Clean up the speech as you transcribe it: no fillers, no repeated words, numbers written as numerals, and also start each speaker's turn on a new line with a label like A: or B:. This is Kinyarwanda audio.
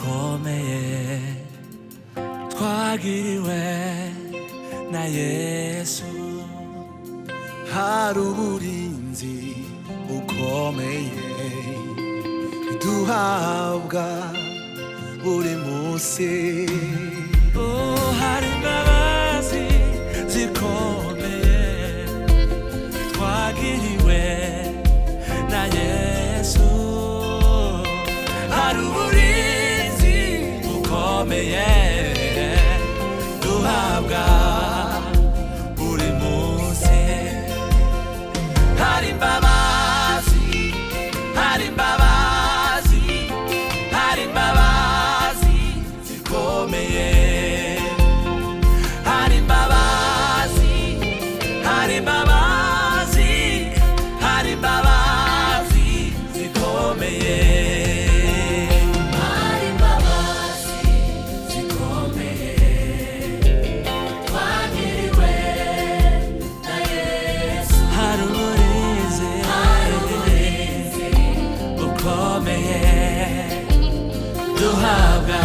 A: bukomeye twagiriwe na Yesu. Hari uburinzi bukomeye duhabwa buri munsi. Hari imbabazi zikomeye twagiriwe na Yesu. Hari uburinzi bukomeye duhabwa buri munsi. Hari imbabazi, hari imbabazi, hari imbabazi zikomeye. Hari imbabazi, hari imbabazi, hari imbabazi zikomeye. Hari imbabazi zikomeye twagiriwe na Yesu. Hari uburinzi bukomeye duhabwa